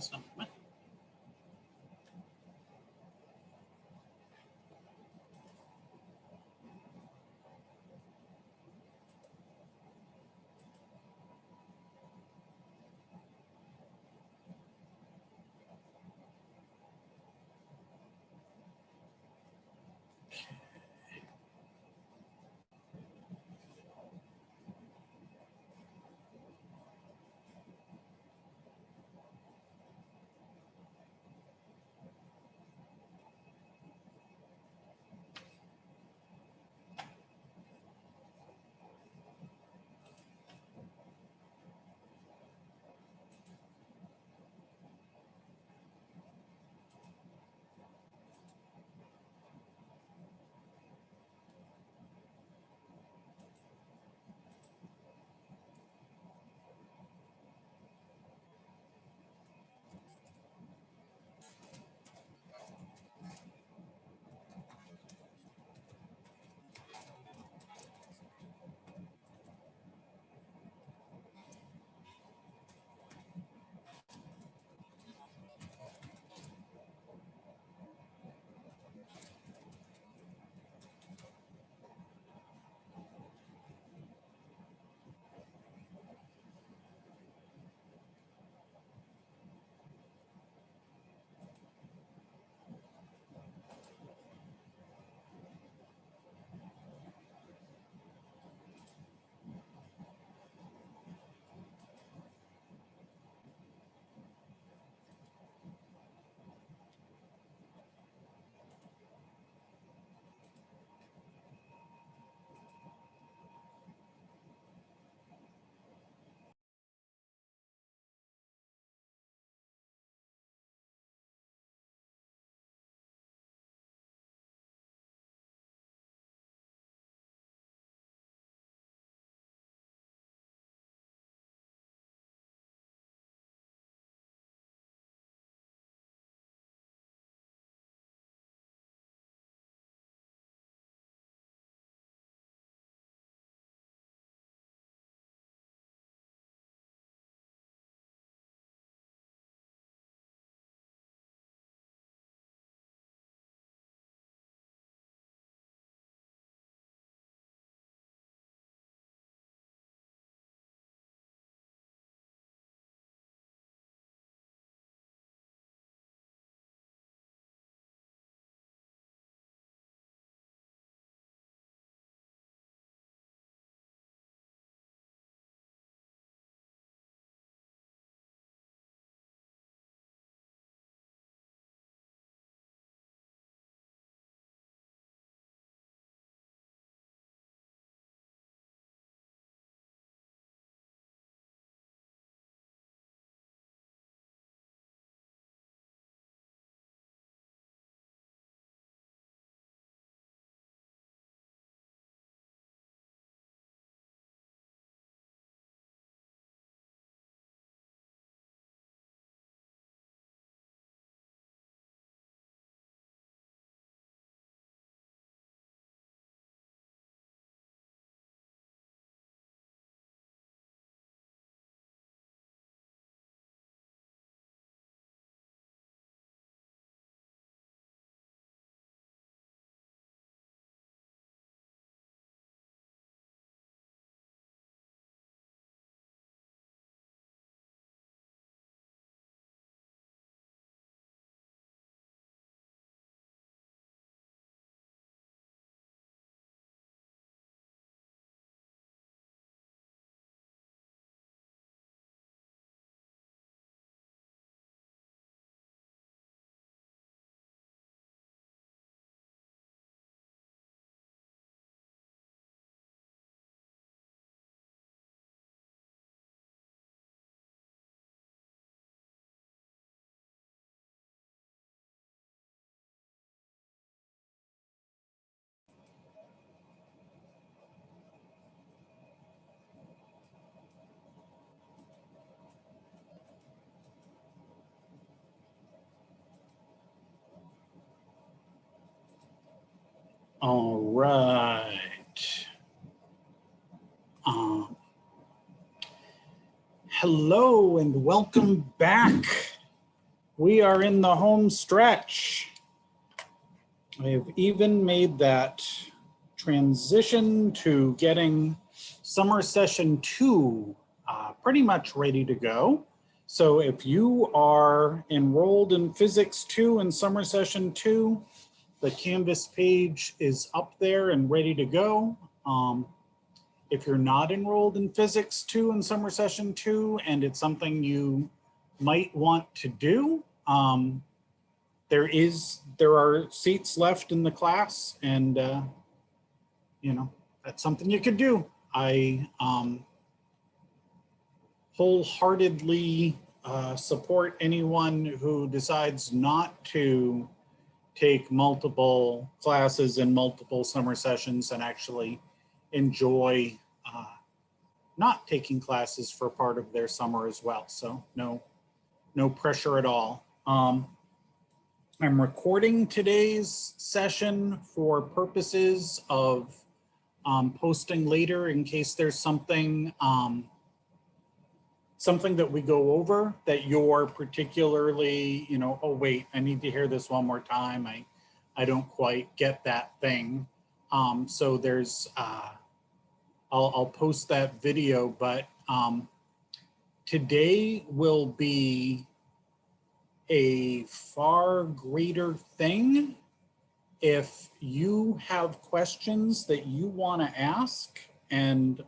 samma. All right. Hello and welcome back We are in the home stretch. I've even made that transition to getting summer session 2 pretty much ready to go. So if you are enrolled in Physics 2 in summer session 2, the Canvas page is up there and ready to go. If you're not enrolled in Physics 2 in summer session 2 and it's something you might want to do, there are seats left in the class, and you know, that's something you could do. I wholeheartedly support anyone who decides not to take multiple classes in multiple summer sessions and actually enjoy not taking classes for part of their summer as well. So no pressure at all. I'm recording today's session for purposes of posting later in case there's something that we go over that you're particularly, oh wait, I need to hear this one more time. I don't quite get that thing. So there's, I'll post that video, but today will be a far greater thing. If you have questions that you want to ask and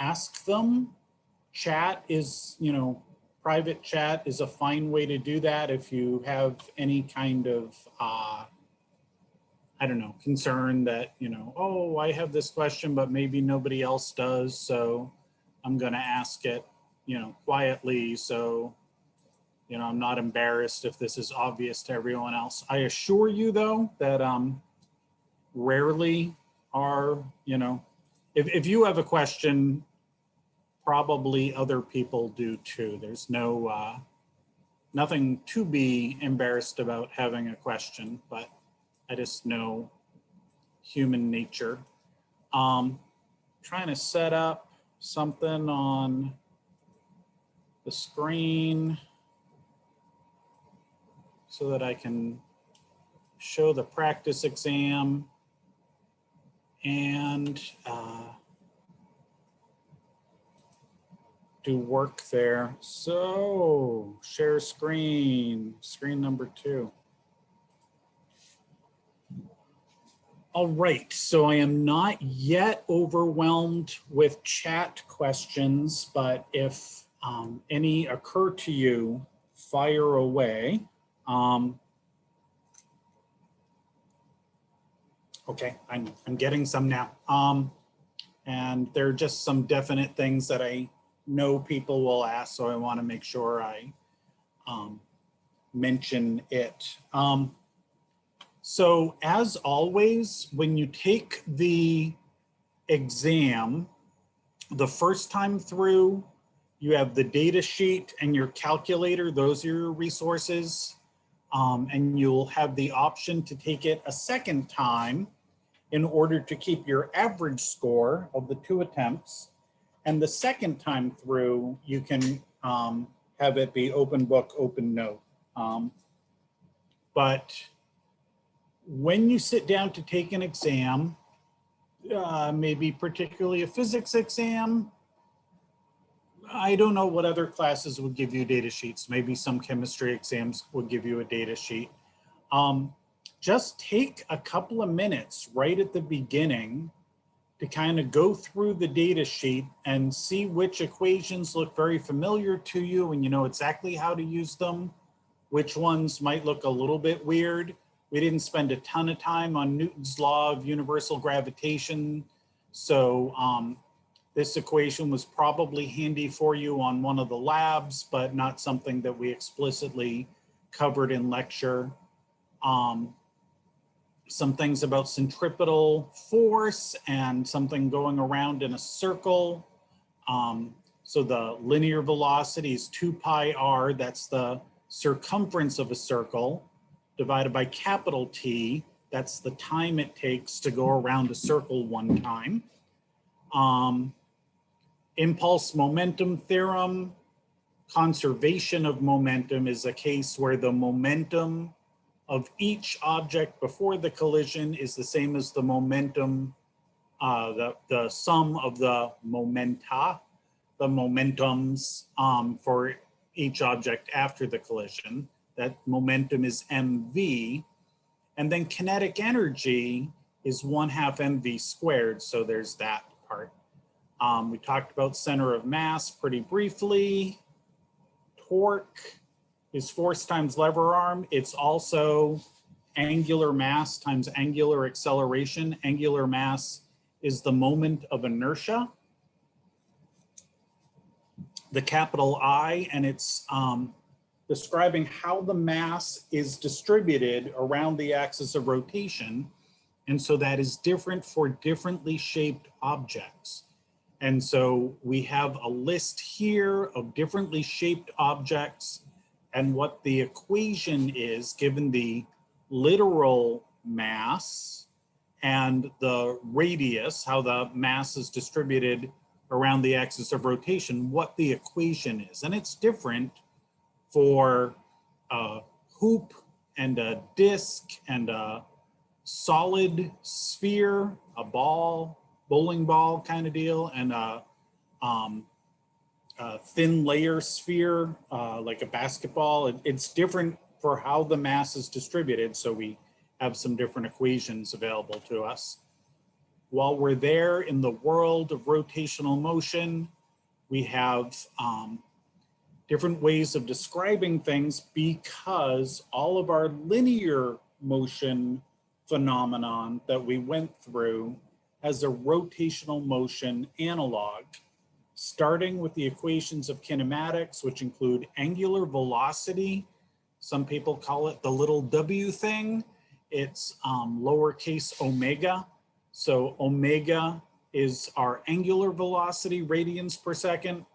ask them, chat is, private chat is a fine way to do that. If you have any kind of, I don't know, concern that, oh, I have this question, but maybe nobody else does. So I'm going to ask it, quietly. So, I'm not embarrassed if this is obvious to everyone else. I assure you, though, that rarely are, if you have a question, probably other people do too. There's nothing to be embarrassed about having a question, but I just know human nature. Trying to set up something on the screen so that I can show the practice exam and do work there. So share screen number 2. All right, so I am not yet overwhelmed with chat questions, but if any occur to you, fire away. Okay, I'm getting some now. And there are just some definite things that I know people will ask, so I want to make sure I mention it. So as always, when you take the exam, the first time through, you have the data sheet and your calculator. Those are your resources. And you'll have the option to take it a second time in order to keep your average score of the 2 attempts. And the second time through, you can have it be open book, open note. But when you sit down to take an exam, maybe particularly a physics exam, I don't know what other classes would give you data sheets. Maybe some chemistry exams would give you a data sheet. Just take a couple of minutes right at the beginning to kind of go through the data sheet and see which equations look very familiar to you and you know exactly how to use them, which ones might look a little bit weird. We didn't spend a ton of time on Newton's law of universal gravitation, so this equation was probably handy for you on one of the labs, but not something that we explicitly covered in lecture. Some things about centripetal force and something going around in a circle. So the linear velocity is 2 pi r, that's the circumference of a circle, divided by capital T, that's the time it takes to go around a circle one time. Impulse momentum theorem, conservation of momentum is a case where the momentum of each object before the collision is the same as the momentum, the sum of the momenta, the momentums for each object after the collision. That momentum is mv. And then kinetic energy is 1/2 mv squared. So there's that part. We talked about center of mass pretty briefly. Torque is force times lever arm. It's also angular mass times angular acceleration. Angular mass is the moment of inertia. The capital I, and it's describing how the mass is distributed around the axis of rotation. And so that is different for differently shaped objects. And so we have a list here of differently shaped objects and what the equation is given the literal mass and the radius, how the mass is distributed around the axis of rotation, what the equation is. And it's different for a hoop and a disc and a solid sphere, a ball, bowling ball kind of deal, and a thin layer sphere, like a basketball. It's different for how the mass is distributed, so we have some different equations available to us. While we're there in the world of rotational motion, we have different ways of describing things because all of our linear motion phenomenon that we went through has a rotational motion analog, starting with the equations of kinematics, which include angular velocity. Some people call it the little w thing. It's lowercase omega. So omega is our angular velocity, radians per second,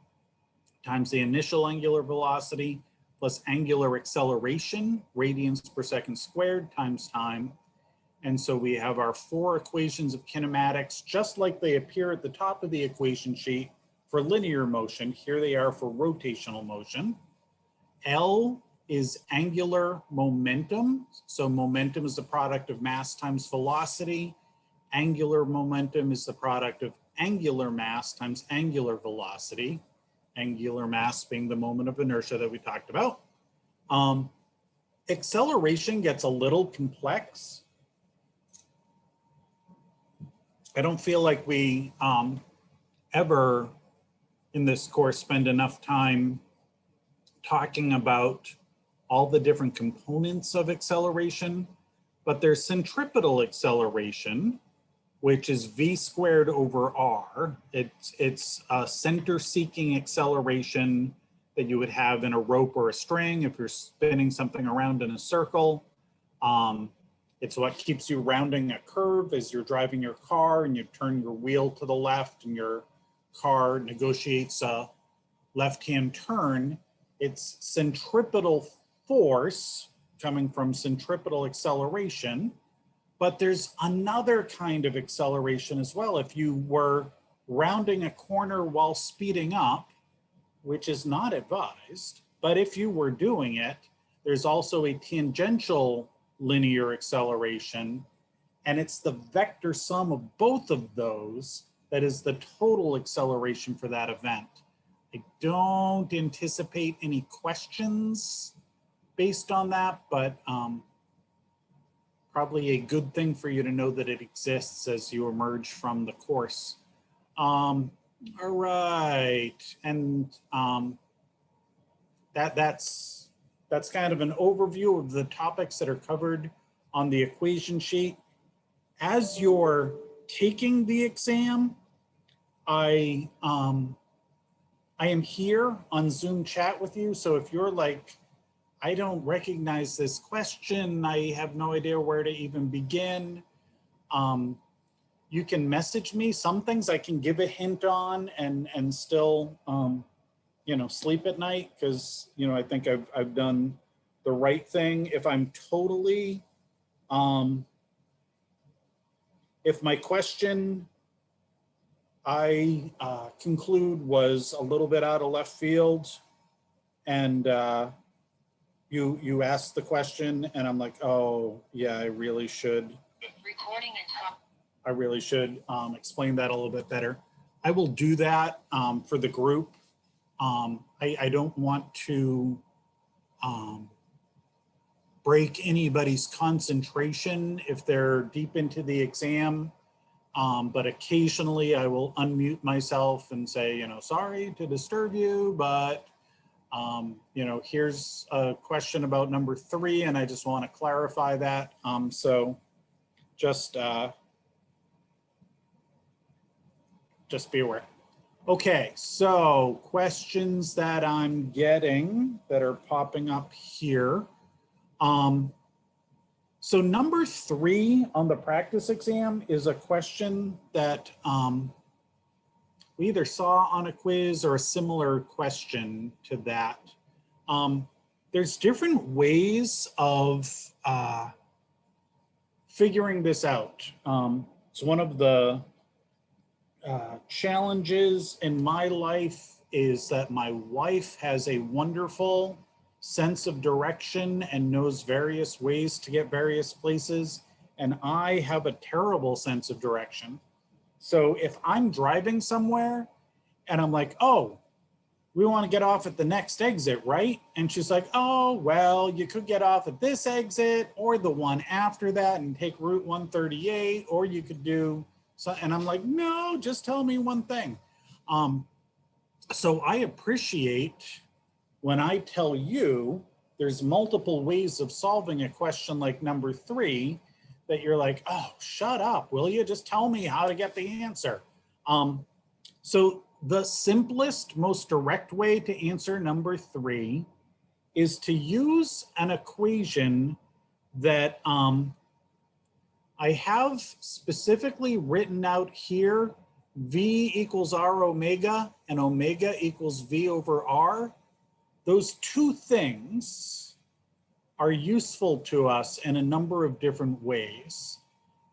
times the initial angular velocity, plus angular acceleration, radians per second squared, times time. And so we have our 4 equations of kinematics, just like they appear at the top of the equation sheet for linear motion. Here they are for rotational motion. L is angular momentum. So momentum is the product of mass times velocity. Angular momentum is the product of angular mass times angular velocity. Angular mass being the moment of inertia that we talked about. Acceleration gets a little complex. I don't feel like we ever in this course spend enough time talking about all the different components of acceleration, but there's centripetal acceleration, which is v squared over r. It's a center-seeking acceleration that you would have in a rope or a string if you're spinning something around in a circle. It's what keeps you rounding a curve as you're driving your car and you turn your wheel to the left and your car negotiates a left-hand turn. It's centripetal force coming from centripetal acceleration, but there's another kind of acceleration as well. If you were rounding a corner while speeding up, which is not advised, but if you were doing it, there's also a tangential linear acceleration, and it's the vector sum of both of those that is the total acceleration for that event. I don't anticipate any questions based on that, but probably a good thing for you to know that it exists as you emerge from the course. All right, and that's kind of an overview of the topics that are covered on the equation sheet. As you're taking the exam, I am here on Zoom chat with you. So if you're like, I don't recognize this question, I have no idea where to even begin, you can message me. Some things I can give a hint on and still, you know, sleep at night because, you know, I think I've done the right thing. If I'm totally, if my question I conclude was a little bit out of left field, and you ask the question, and I'm like, oh yeah, I really should explain that a little bit better. I will do that for the group. I don't want to break anybody's concentration if they're deep into the exam. But occasionally I will unmute myself and say, you know, sorry to disturb you, but you know, here's a question about number 3, and I just want to clarify that. So just be aware. Okay, so questions that I'm getting that are popping up here. So number 3 on the practice exam is a question that we either saw on a quiz or a similar question to that. There's different ways of figuring this out. It's one of the challenges in my life is that my wife has a wonderful sense of direction and knows various ways to get various places, and I have a terrible sense of direction. So if I'm driving somewhere and I'm like, oh, we want to get off at the next exit, right? And she's like, oh, well, you could get off at this exit or the one after that and take Route 138, or you could do so. And I'm like, no, just tell me one thing. So I appreciate when I tell you there's multiple ways of solving a question like number 3, that you're like, oh, shut up, will you? Just tell me how to get the answer. So the simplest, most direct way to answer number 3 is to use an equation that I have specifically written out here. V equals R omega and omega equals V over R. Those two things are useful to us in a number of different ways.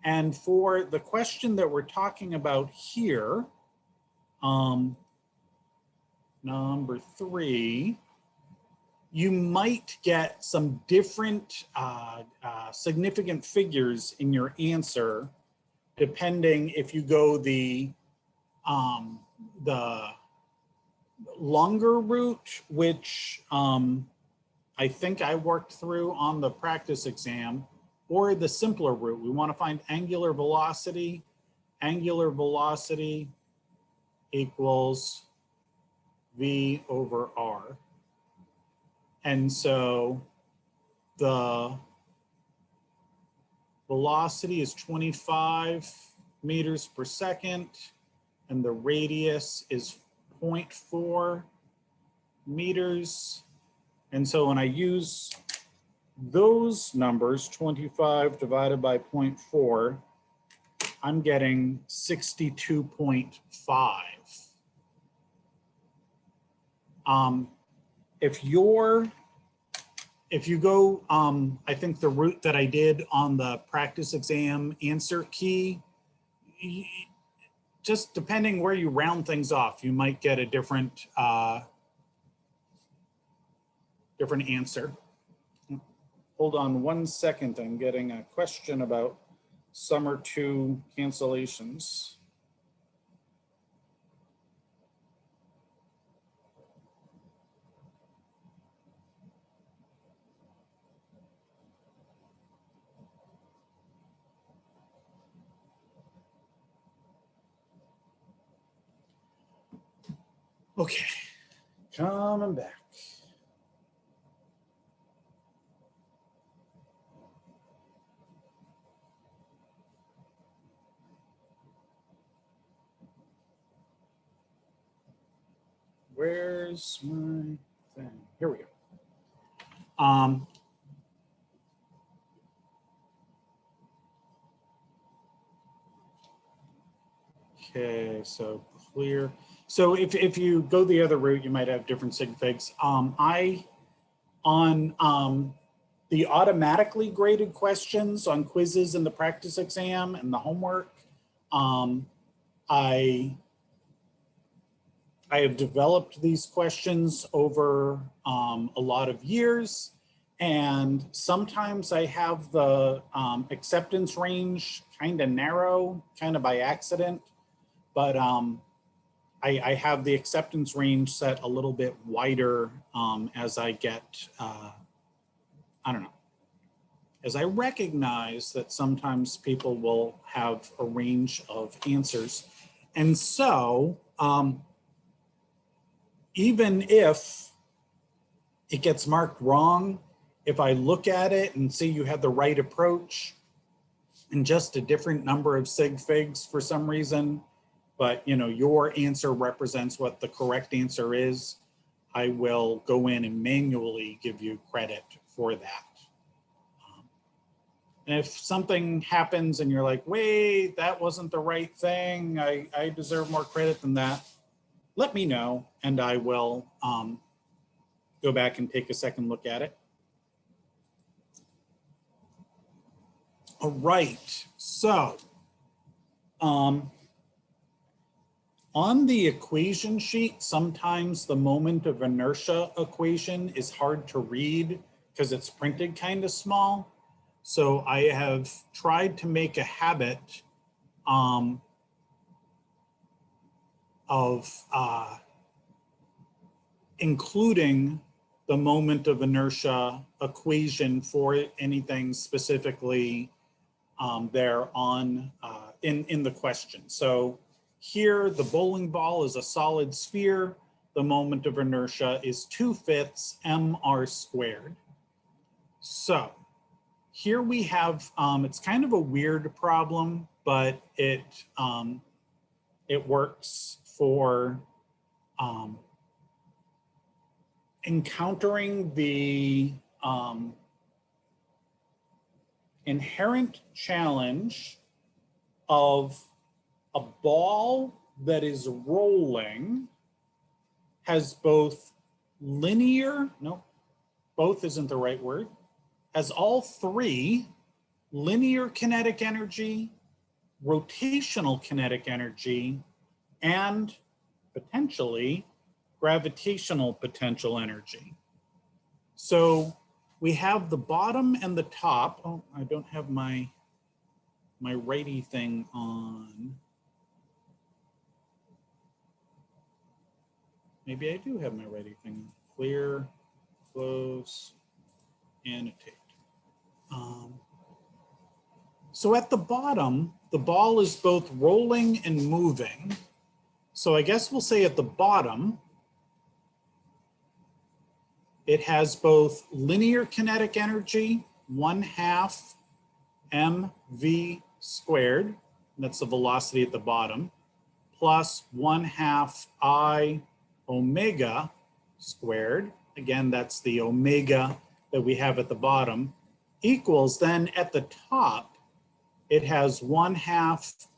And for the question that we're talking about here, number 3, you might get some different significant figures in your answer, depending if you go the longer route, which I think I worked through on the practice exam, or the simpler route. We want to find angular velocity. Angular velocity equals V over R. And so the velocity is 25 meters per second, and the radius is 0.4 meters. And so when I use those numbers, 25 divided by 0.4, I'm getting 62.5. If you go, I think the route that I did on the practice exam answer key, just depending where you round things off, you might get a different answer. Hold on 1 second, I'm getting a question about summer 2 cancellations. Okay, coming back. Where's my thing? Here we go. Okay, so clear. So if you go the other route, you might have different sig figs. On the automatically graded questions on quizzes in the practice exam and the homework, I I have developed these questions over a lot of years, and sometimes I have the acceptance range kind of narrow, kind of by accident, but I have the acceptance range set a little bit wider as I get, I don't know, as I recognize that sometimes people will have a range of answers. And so, even if it gets marked wrong, if I look at it and see you had the right approach and just a different number of sig figs for some reason, but you know, your answer represents what the correct answer is, I will go in and manually give you credit for that. And if something happens and you're like, wait, that wasn't the right thing, I deserve more credit than that, let me know and I will go back and take a second look at it. All right, so on the equation sheet, sometimes the moment of inertia equation is hard to read because it's printed kind of small. So I have tried to make a habit of including the moment of inertia equation for anything specifically there on in the question. So here the bowling ball is a solid sphere. The moment of inertia is 2/5 mr squared. So here we have, it's kind of a weird problem, but it works for encountering the inherent challenge of a ball that is rolling has both linear, no, both isn't the right word, has all three: linear kinetic energy, rotational kinetic energy, and potentially gravitational potential energy. So we have the bottom and the top. Oh, I don't have my righty thing on. Maybe I do have my righty thing. Clear, close, annotate. So at the bottom, the ball is both rolling and moving. So I guess we'll say at the bottom, it has both linear kinetic energy, 1/2 mv squared, that's the velocity at the bottom, plus 1/2 I omega squared, again, that's the omega that we have at the bottom, equals then at the top, it has 1/2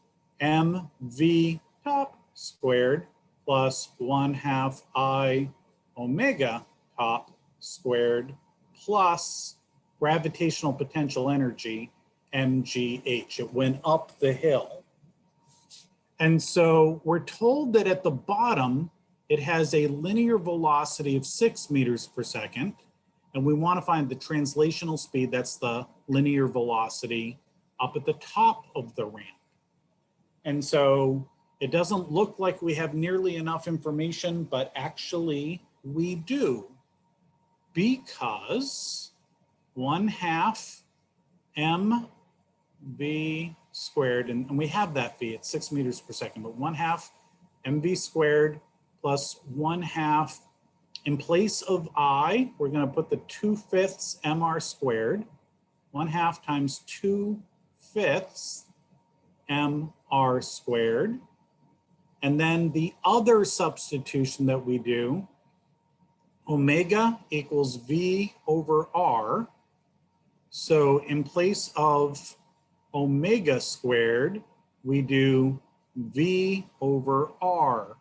mv top squared plus 1/2 I omega top squared plus gravitational potential energy, mgh. It went up the hill. And so we're told that at the bottom, it has a linear velocity of 6 meters per second. And we want to find the translational speed, that's the linear velocity, up at the top of the ramp. And so it doesn't look like we have nearly enough information, but actually we do, because 1/2 mv squared, and we have that v, it's 6 meters per second, but 1/2 mv squared plus 1/2, in place of I, we're going to put the 2/5 mr squared, 1/2 times 2/5 mr squared. And then the other substitution that we do, omega equals v over r. So in place of omega squared, we do v over r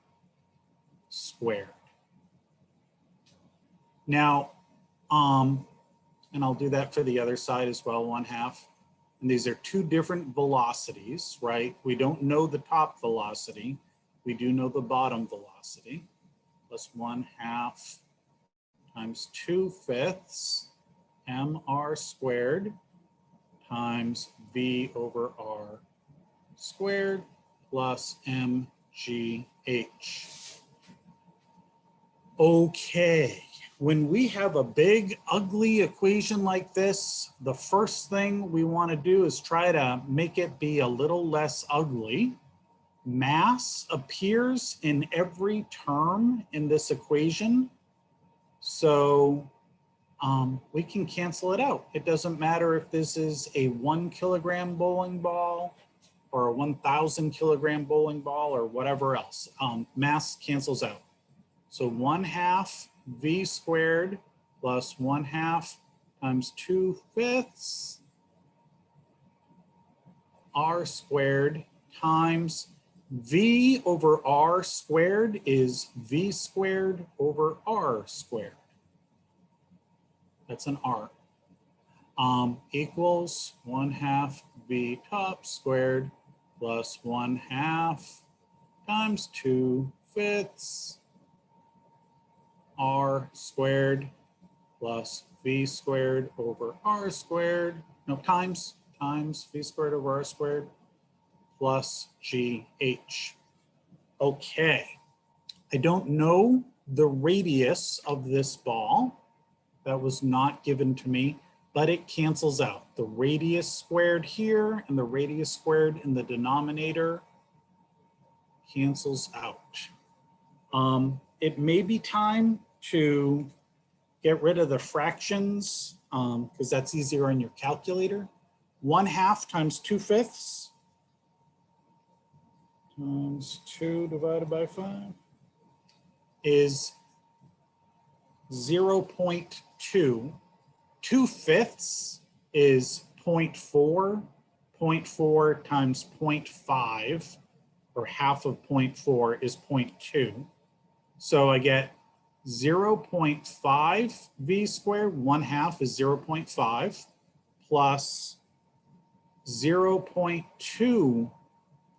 squared. Now, and I'll do that for the other side as well, 1/2. And these are two different velocities, right? We don't know the top velocity. We do know the bottom velocity. plus 1/2 times 2/5 mr squared times v over r squared plus mgh. Okay, when we have a big ugly equation like this, the first thing we want to do is try to make it be a little less ugly. Mass appears in every term in this equation, so we can cancel it out. It doesn't matter if this is a 1 kilogram bowling ball or a 1,000 kilogram bowling ball or whatever else. Mass cancels out. So 1/2 v squared plus 1/2 times 2/5 r squared times v over r squared is v squared over r squared. That's an r. Equals 1/2 v top squared plus 1/2 times 2/5 r squared plus v squared over r squared, no, times v squared over r squared plus gh. Okay, I don't know the radius of this ball. That was not given to me, but it cancels out. The radius squared here and the radius squared in the denominator cancels out. It may be time to get rid of the fractions because that's easier in your calculator. 1/2 times 2/5 times 2 divided by 5 is 0.2. 2/5 is 0.4. 0.4 times 0.5, or half of 0.4 is 0.2. So I get 0.5 v squared, 1/2 is 0.5, plus 0.2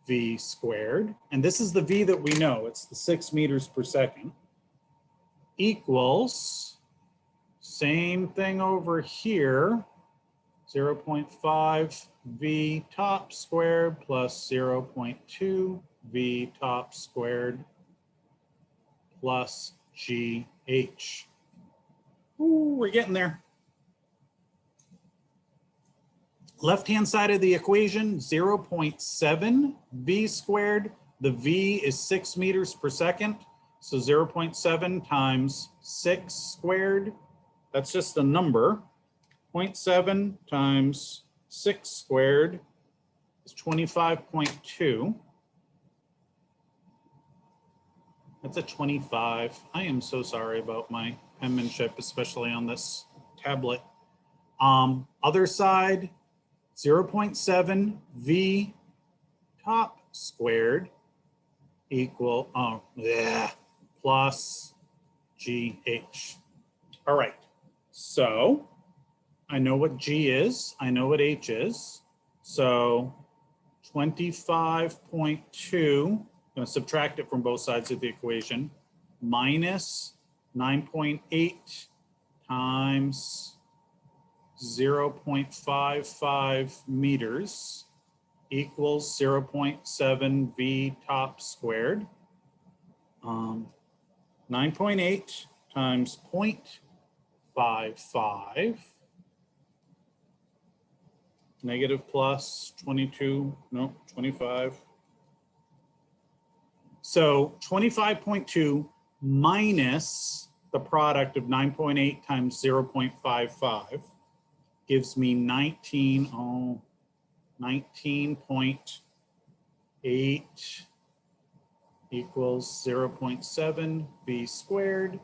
v squared, and this is the v that we know, it's the 6 meters per second, equals, same thing over here, 0.5 v top squared plus 0.2 v top squared plus gh. Ooh, we're getting there. Left-hand side of the equation, 0.7 v squared. The v is 6 meters per second. So 0.7 times 6 squared, that's just a number. 0.7 times 6 squared is 25.2. That's a 25. I am so sorry about my penmanship, especially on this tablet. Other side, 0.7 v top squared equal, plus gh. All right, so I know what g is, I know what h is. So 25.2, I'm going to subtract it from both sides of the equation, minus 9.8 times 0.55 meters equals 0.7 v top squared. 9.8 times 0.55, negative plus 22, no, 25. So 25.2 minus the product of 9.8 times 0.55 gives me 19.8 equals 0.7 v squared.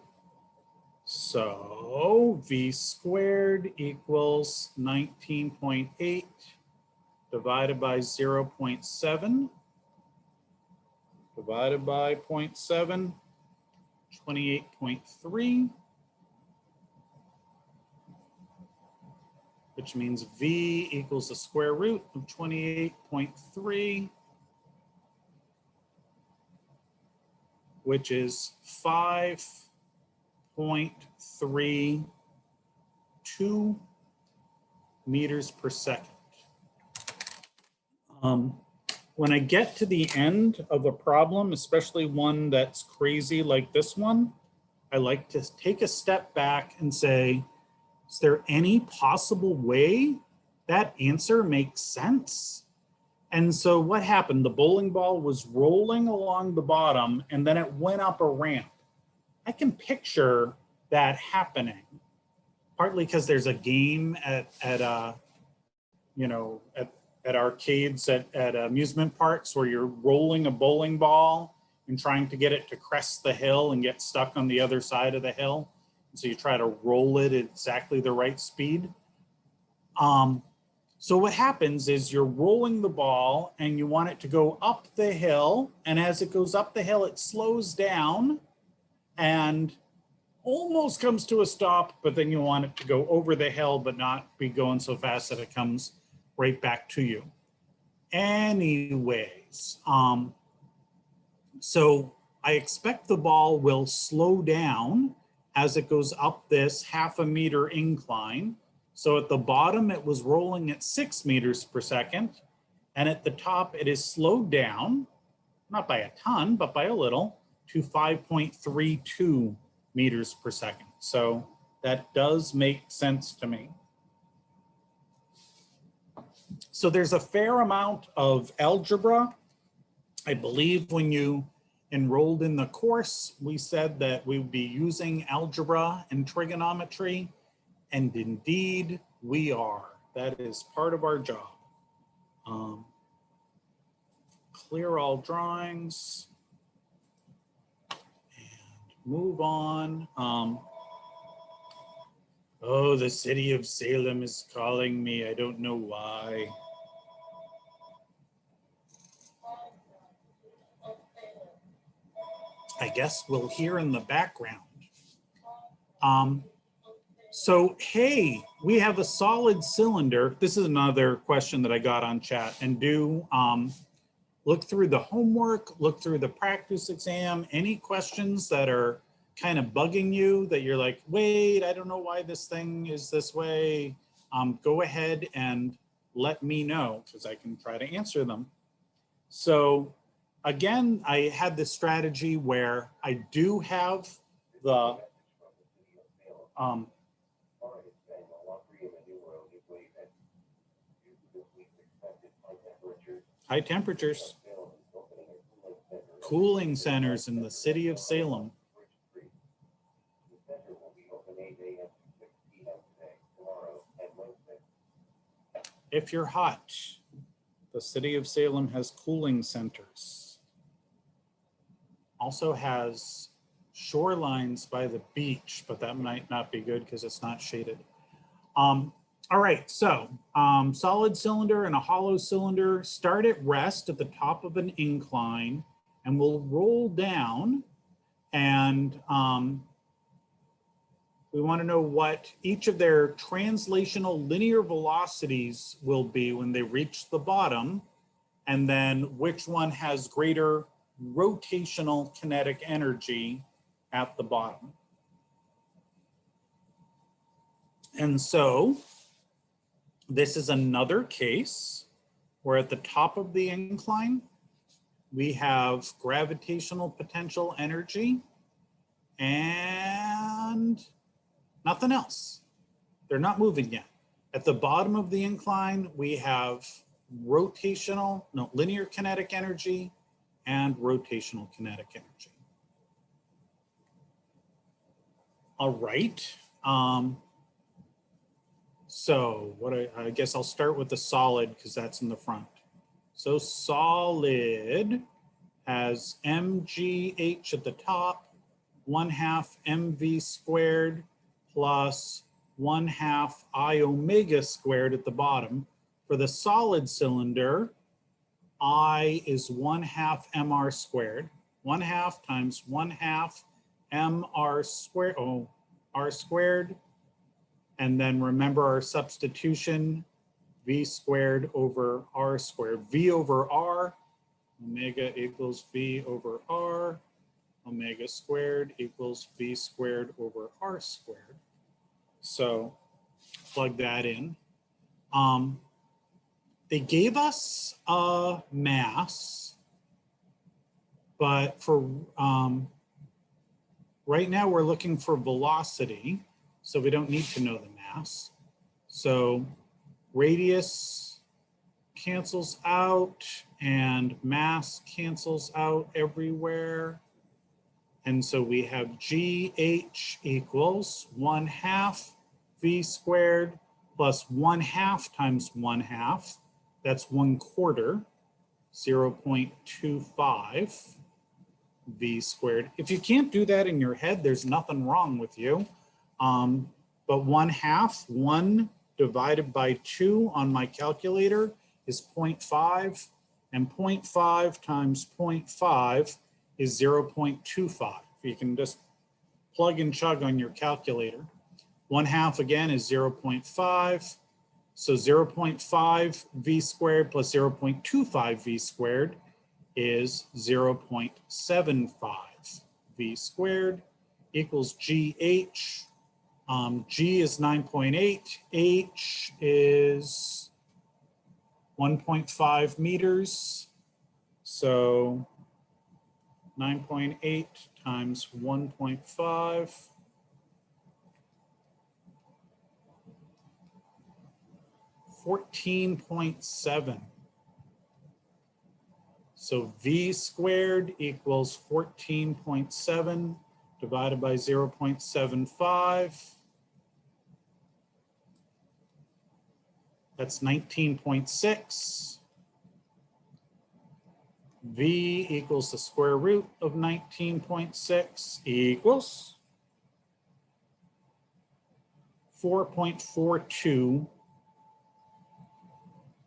So v squared equals 19.8 divided by 0.7 divided by 0.7, 28.3, which means v equals the square root of 28.3. which is 5.32 meters per second. When I get to the end of a problem, especially one that's crazy like this one, I like to take a step back and say, is there any possible way that answer makes sense? And so what happened? The bowling ball was rolling along the bottom and then it went up a ramp. I can picture that happening, partly because there's a game at arcades at amusement parks where you're rolling a bowling ball and trying to get it to crest the hill and get stuck on the other side of the hill. And so you try to roll it at exactly the right speed. So what happens is you're rolling the ball and you want it to go up the hill. And as it goes up the hill, it slows down and almost comes to a stop, but then you want it to go over the hill, but not be going so fast that it comes right back to you. Anyways, so I expect the ball will slow down as it goes up this 0.5 meter incline. So at the bottom, it was rolling at 6 meters per second. And at the top, it is slowed down, not by a ton, but by a little, to 5.32 meters per second. So that does make sense to me. So there's a fair amount of algebra. I believe when you enrolled in the course, we said that we would be using algebra and trigonometry. And indeed, we are. That is part of our job. Clear all drawings and move on. Oh, the city of Salem is calling me. I don't know why. I guess we'll hear in the background. So, hey, we have a solid cylinder. This is another question that I got on chat. And do look through the homework, look through the practice exam. Any questions that are kind of bugging you that you're like, wait, I don't know why this thing is this way. Go ahead and let me know because I can try to answer them. So again, I had this strategy where I do have the high temperatures, cooling centers in the city of Salem. If you're hot, the city of Salem has cooling centers. Also has shorelines by the beach, but that might not be good because it's not shaded. All right, so solid cylinder and a hollow cylinder start at rest at the top of an incline and will roll down. And we want to know what each of their translational linear velocities will be when they reach the bottom, and then which one has greater rotational kinetic energy at the bottom. And so this is another case where at the top of the incline, we have gravitational potential energy and nothing else. They're not moving yet. At the bottom of the incline, we have linear kinetic energy and rotational kinetic energy. All right. So I guess I'll start with the solid because that's in the front. So solid has mgh at the top, 1/2 mv squared plus 1/2 I omega squared at the bottom. For the solid cylinder, I is 1/2 mr squared. 1/2 times 1/2 mr squared, r squared. And then remember our substitution, v squared over r squared. V over r, omega equals v over r. omega squared equals v squared over r squared. So plug that in. They gave us a mass, but for right now we're looking for velocity, so we don't need to know the mass. So radius cancels out and mass cancels out everywhere. And so we have GH equals 1/2 v squared plus 1/2 times 1/2. That's 1/4, 0.25 v squared. If you can't do that in your head, there's nothing wrong with you. But 1/2, 1 divided by 2 on my calculator is 0.5, and 0.5 times 0.5 is 0.25. You can just plug and chug on your calculator. 1/2 again is 0.5. So 0.5 v squared plus 0.25 v squared is 0.75 v squared equals GH. G is 9.8, H is 1.5 meters. So 9.8 times 1.5. 14.7. So v squared equals 14.7 divided by 0.75. That's 19.6. V equals the square root of 19.6 equals 4.42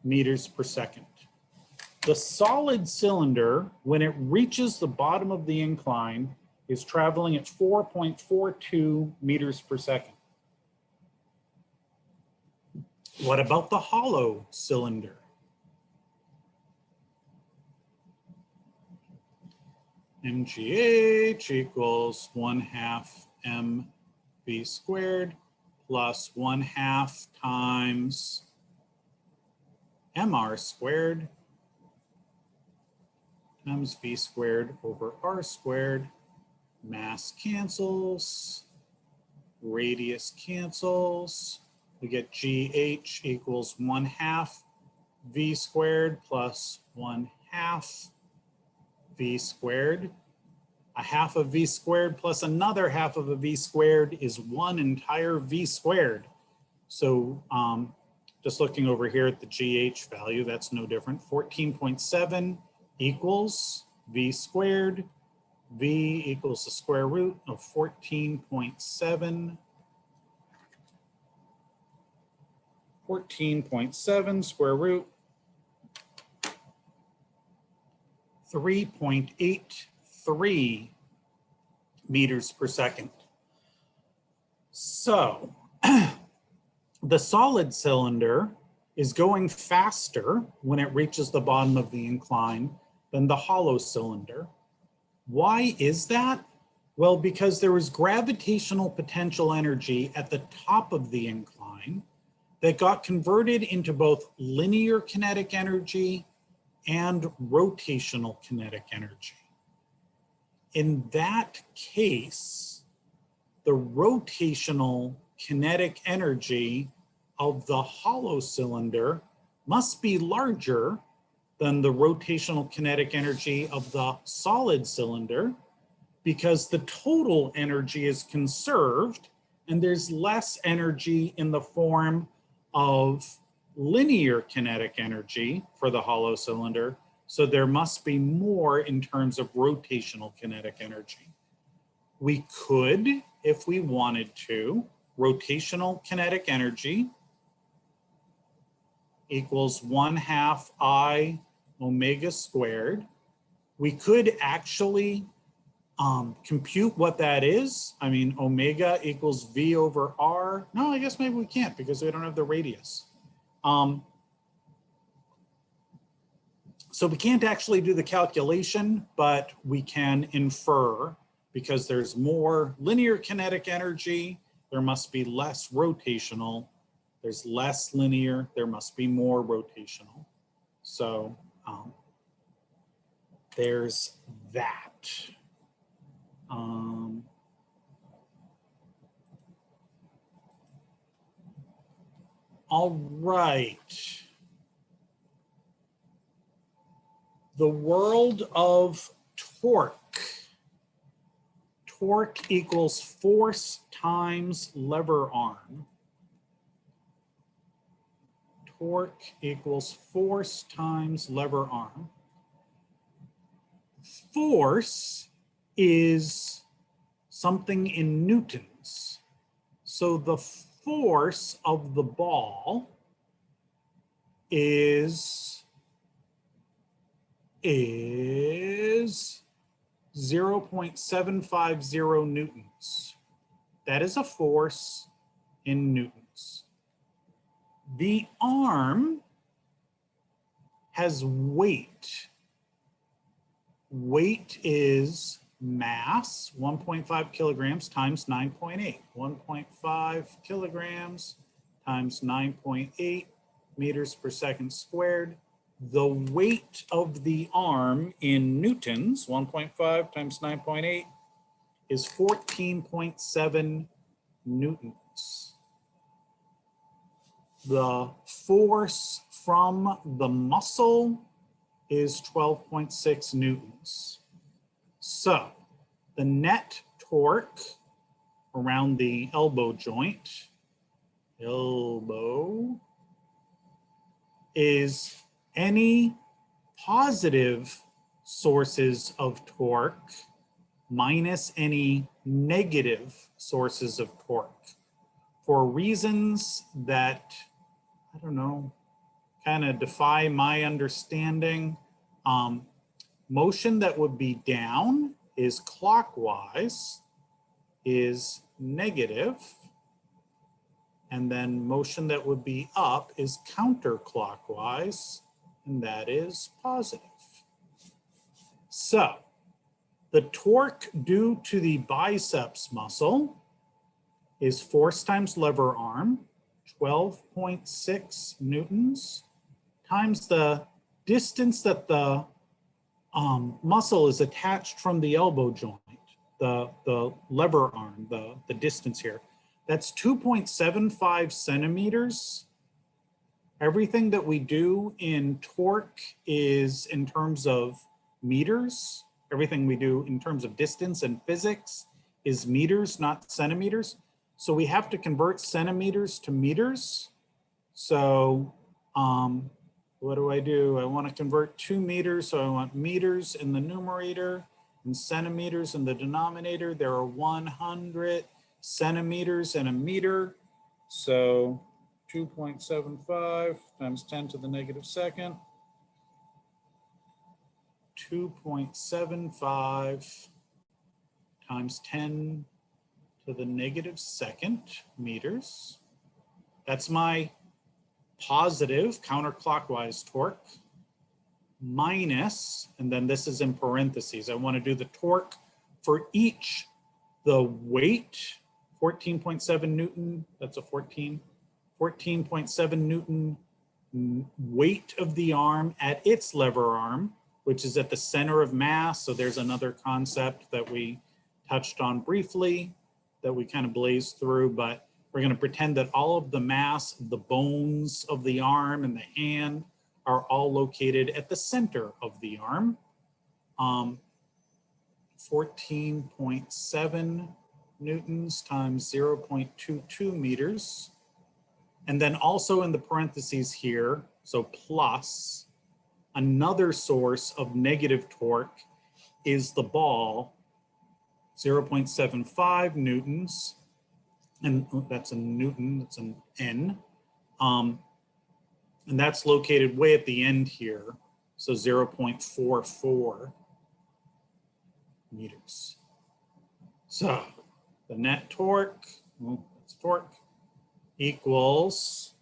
meters per second. The solid cylinder, when it reaches the bottom of the incline, is traveling at 4.42 meters per second. What about the hollow cylinder? MGH equals 1/2 mv squared plus 1/2 times mr squared times v squared over r squared. Mass cancels, radius cancels. We get GH equals 1/2 v squared plus 1/2 v squared. 1/2 of v squared plus another 1/2 of a v squared is 1 entire v squared. So just looking over here at the GH value, that's no different. 14.7 equals v squared. V equals the square root of 14.7. 14.7 square root 3.83 meters per second. So the solid cylinder is going faster when it reaches the bottom of the incline than the hollow cylinder. Why is that? Well, because there was gravitational potential energy at the top of the incline that got converted into both linear kinetic energy and rotational kinetic energy. In that case, the rotational kinetic energy of the hollow cylinder must be larger than the rotational kinetic energy of the solid cylinder, because the total energy is conserved and there's less energy in the form of linear kinetic energy for the hollow cylinder. So there must be more in terms of rotational kinetic energy. We could, if we wanted to, rotational kinetic energy equals 1/2 I omega squared. We could actually compute what that is. I mean, omega equals V over R. No, I guess maybe we can't because we don't have the radius. So we can't actually do the calculation, but we can infer because there's more linear kinetic energy, there must be less rotational. There's less linear, there must be more rotational. So there's that. All right. The world of torque. Torque equals force times lever arm. Torque equals force times lever arm. Force is something in newtons. So the force of the ball is 0.750 newtons. That is a force in newtons. The arm has weight. Weight is mass, 1.5 kilograms times 9.8. 1.5 kilograms times 9.8 meters per second squared. The weight of the arm in newtons, 1.5 times 9.8, is 14.7 newtons. The force from the muscle is 12.6 newtons. So the net torque around the elbow joint, is any positive sources of torque minus any negative sources of torque. For reasons that, I don't know, kind of defy my understanding, motion that would be down is clockwise, is negative, and then motion that would be up is counterclockwise, and that is positive. So the torque due to the biceps muscle is force times lever arm, 12.6 newtons, times the distance that the muscle is attached from the elbow joint, the lever arm, the distance here. That's 2.75 centimeters. Everything that we do in torque is in terms of meters. Everything we do in terms of distance and physics is meters, not centimeters. So we have to convert centimeters to meters. So what do? I want to convert 2 meters, so I want meters in the numerator and centimeters in the denominator. There are 100 centimeters in a meter. So 2.75 times 10 to the negative second. 2.75 times 10 to the negative second meters. That's my positive counterclockwise torque minus, and then this is in parentheses. I want to do the torque for each, the weight, 14.7 Newton, that's a 14.7 Newton weight of the arm at its lever arm, which is at the center of mass. So there's another concept that we touched on briefly that we kind of blazed through, but we're going to pretend that all of the mass, the bones of the arm and the hand are all located at the center of the arm. 14.7 newtons times 0.22 meters. And then also in the parentheses here, so plus, another source of negative torque is the ball, 0.75 newtons. And that's a Newton, that's an N. And that's located way at the end here. So 0.44 meters. So the net torque, that's torque, equals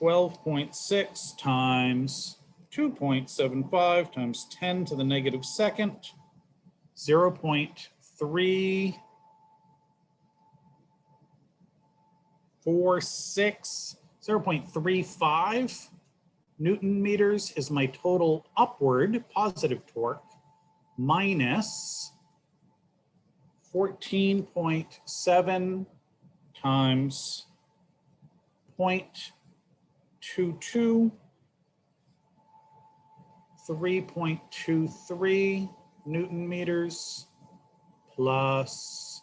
12.6 times 2.75 times 10 to the negative second 0.35 Newton meters is my total upward positive torque minus 14.7 times 0.22, 3.23 Newton meters plus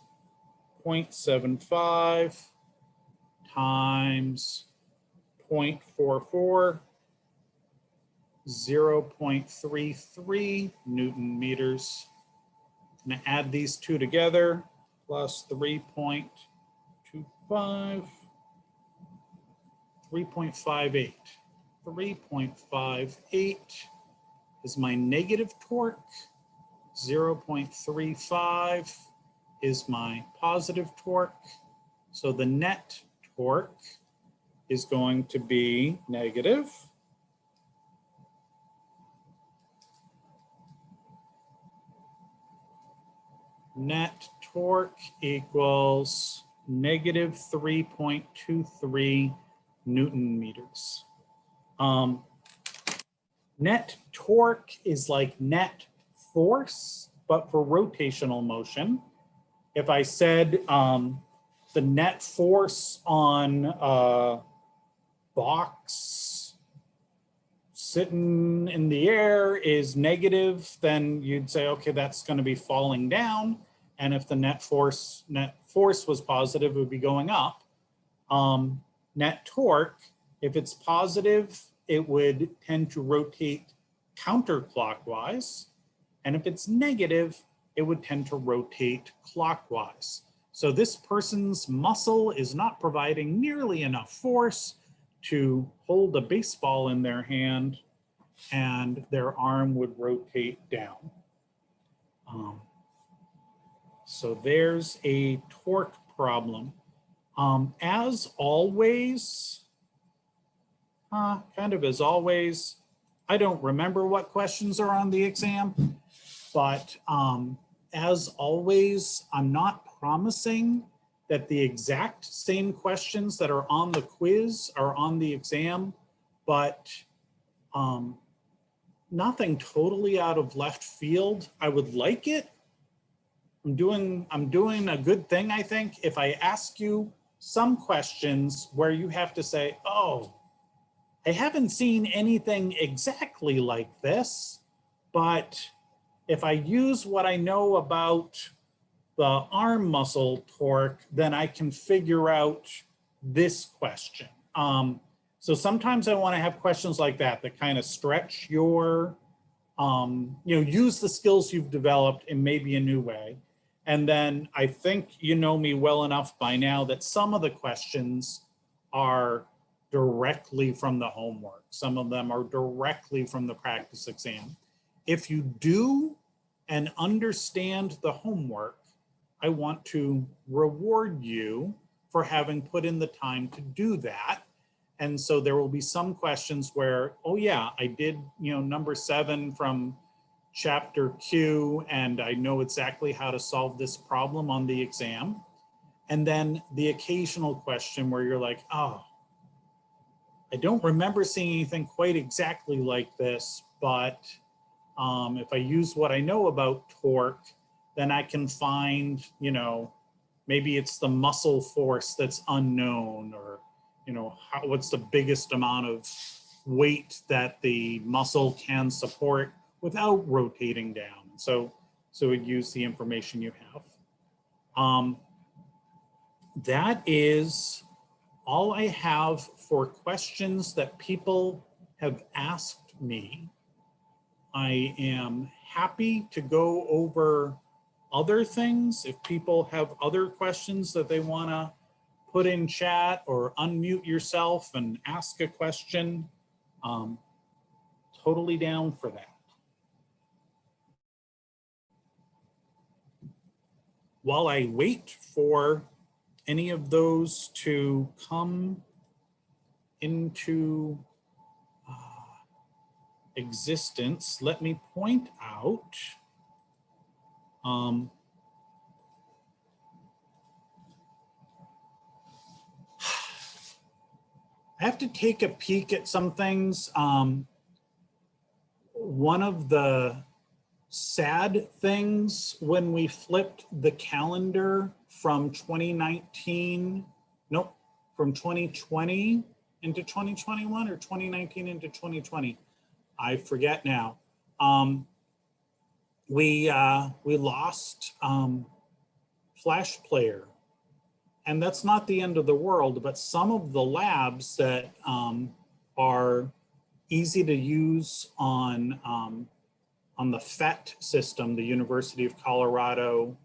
0.75 times 0.44, 0.33 Newton meters. I'm going to add these two together, plus 3.25, 3.58. 3.58 is my negative torque. 0.35 is my positive torque. So the net torque is going to be negative. Net torque equals negative 3.23 Newton meters. Net torque is like net force, but for rotational motion. If I said the net force on a box sitting in the air is negative, then you'd say, okay, that's going to be falling down. And if the net force was positive, it would be going up. Net torque, if it's positive, it would tend to rotate counterclockwise. And if it's negative, it would tend to rotate clockwise. So this person's muscle is not providing nearly enough force to hold a baseball in their hand, and their arm would rotate down. So there's a torque problem. As always, kind of as always, I don't remember what questions are on the exam, but as always, I'm not promising that the exact same questions that are on the quiz are on the exam, but nothing totally out of left field. I would like it. I'm doing a good thing, I think, if I ask you some questions where you have to say, oh, I haven't seen anything exactly like this, but if I use what I know about the arm muscle torque, then I can figure out this question. So sometimes I want to have questions like that kind of stretch your, use the skills you've developed in maybe a new way. And then I think you know me well enough by now that some of the questions are directly from the homework. Some of them are directly from the practice exam. If you do and understand the homework, I want to reward you for having put in the time to do that. And so there will be some questions where, oh yeah, I did, number 7 from chapter Q, and I know exactly how to solve this problem on the exam. And then the occasional question where you're like, oh, I don't remember seeing anything quite exactly like this, but if I use what I know about torque, then I can find, maybe it's the muscle force that's unknown, or, what's the biggest amount of weight that the muscle can support without rotating down. So it use the information you have. That is all I have for questions that people have asked me. I am happy to go over other things. If people have other questions that they want to put in chat, or unmute yourself and ask a question, totally down for that. While I wait for any of those to come into existence, let me point out I have to take a peek at some things. One of the sad things when we flipped the calendar from 2019, nope, from 2020 into 2021 or 2019 into 2020, I forget now. We lost Flash Player, and that's not the end of the world, but some of the labs that are easy to use on the PhET system, the University of Colorado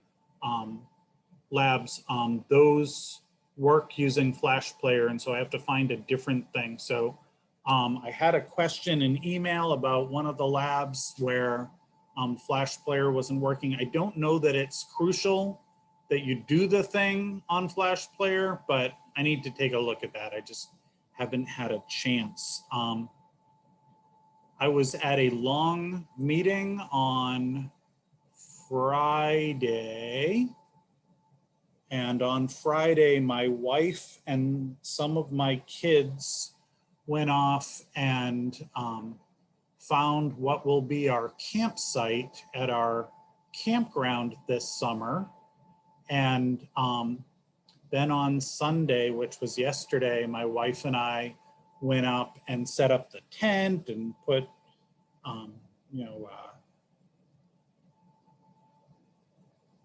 labs, those work using Flash Player, and so I have to find a different thing. So I had a question in email about one of the labs where Flash Player wasn't working. I don't know that it's crucial that you do the thing on Flash Player, but I need to take a look at that. I just haven't had a chance. I was at a long meeting on Friday, and on Friday, my wife and some of my kids went off and found what will be our campsite at our campground this summer. And then on Sunday, which was yesterday, my wife and I went up and set up the tent and put,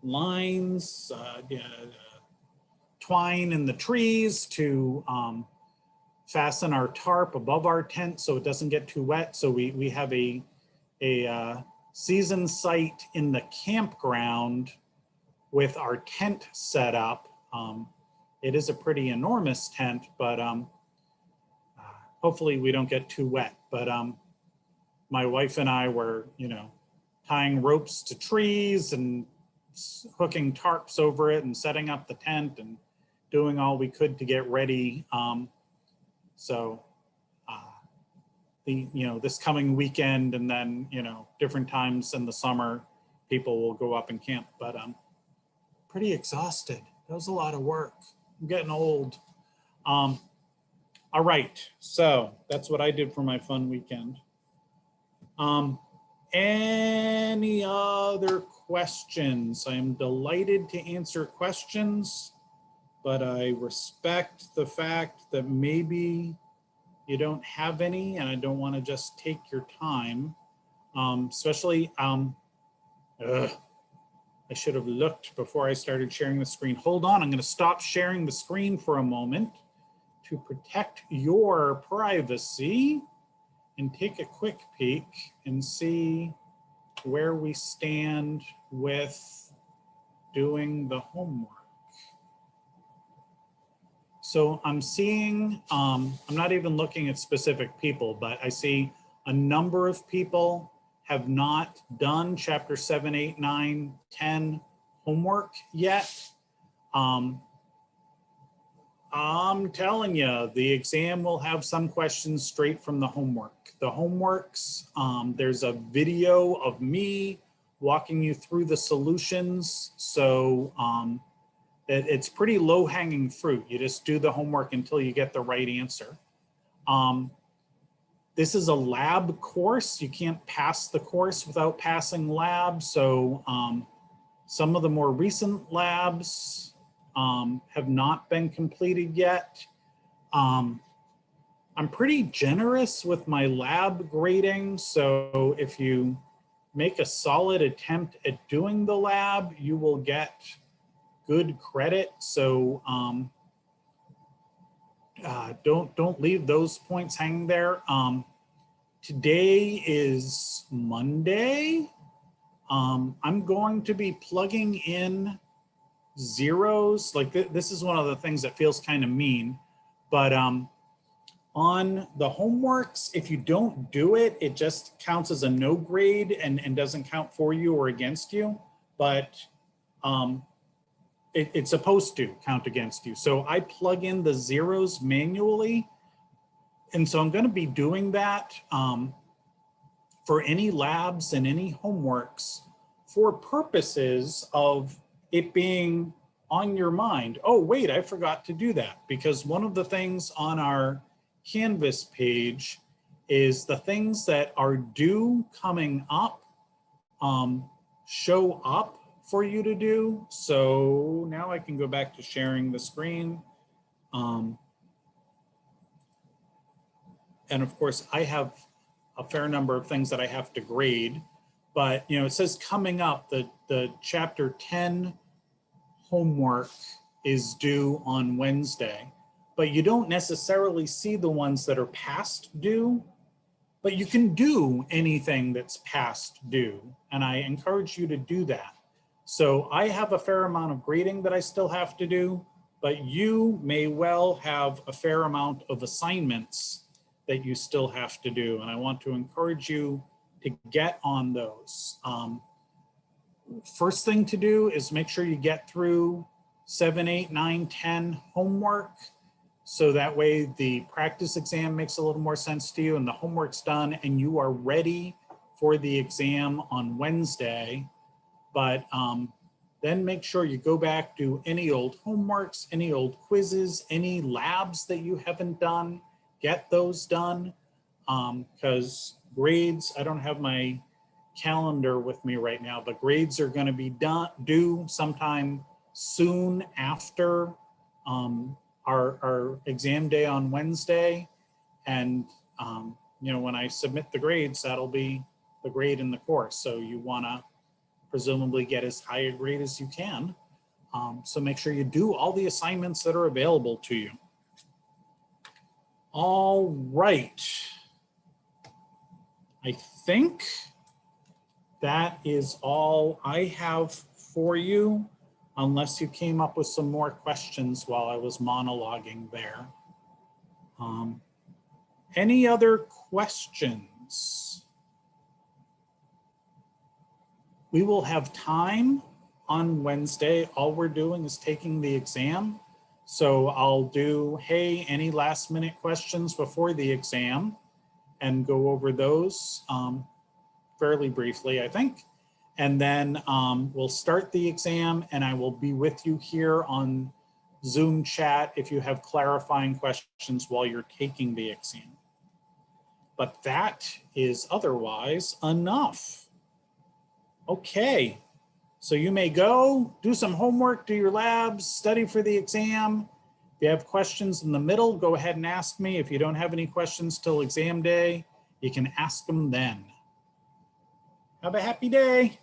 lines, twine in the trees to fasten our tarp above our tent so it doesn't get too wet. So we have a season site in the campground with our tent set up. It is a pretty enormous tent, but hopefully we don't get too wet. But my wife and I were, tying ropes to trees and hooking tarps over it and setting up the tent and doing all we could to get ready. This coming weekend and then, different times in the summer, people will go up and camp, but I'm pretty exhausted. That was a lot of work. I'm getting old. All right, so that's what I did for my fun weekend. Any other questions? I am delighted to answer questions, but I respect the fact that maybe you don't have any, and I don't want to just take your time, especially, I should have looked before I started sharing the screen. Hold on, I'm going to stop sharing the screen for a moment to protect your privacy and take a quick peek and see where we stand with doing the homework. So I'm seeing, I'm not even looking at specific people, but I see a number of people have not done chapter 7, 8, 9, 10 homework yet. I'm telling you, the exam will have some questions straight from the homework. The homeworks, there's a video of me walking you through the solutions. So it's pretty low hanging fruit. You just do the homework until you get the right answer. This is a lab course. You can't pass the course without passing lab. So some of the more recent labs have not been completed yet. I'm pretty generous with my lab grading. So if you make a solid attempt at doing the lab, you will get good credit. So don't leave those points hanging there. Today is Monday. I'm going to be plugging in zeros. Like this is one of the things that feels kind of mean, but on the homeworks, if you don't do it, it just counts as a no grade and doesn't count for you or against you, but it's supposed to count against you. So I plug in the zeros manually. And so I'm going to be doing that for any labs and any homeworks for purposes of it being on your mind. Oh, wait, I forgot to do that. Because one of the things on our Canvas page is the things that are due coming up show up for you to do. So now I can go back to sharing the screen. And of course, I have a fair number of things that I have to grade, but you know, it says coming up, the chapter 10 homework is due on Wednesday, but you don't necessarily see the ones that are past due, but you can do anything that's past due. And I encourage you to do that. So I have a fair amount of grading that I still have to do, but you may well have a fair amount of assignments that you still have to do. And I want to encourage you to get on those. First thing to do is make sure you get through 7, 8, 9, 10 homework. So that way the practice exam makes a little more sense to you and the homework's done and you are ready for the exam on Wednesday. But then make sure you go back to any old homeworks, any old quizzes, any labs that you haven't done, get those done. Because grades, I don't have my calendar with me right now, but grades are going to be due sometime soon after our exam day on Wednesday. And you know, when I submit the grades, that'll be the grade in the course. So you want to presumably get as high a grade as you can. So make sure you do all the assignments that are available to you. All right. I think that is all I have for you, unless you came up with some more questions while I was monologuing there. Any other questions? We will have time on Wednesday. All we're doing is taking the exam. So I'll do, hey, any last minute questions before the exam and go over those fairly briefly, I think. And then we'll start the exam and I will be with you here on Zoom chat if you have clarifying questions while you're taking the exam. But that is otherwise enough. Okay, so you may go do some homework, do your labs, study for the exam. If you have questions in the middle, go ahead and ask me. If you don't have any questions till exam day, you can ask them then. Have a happy day.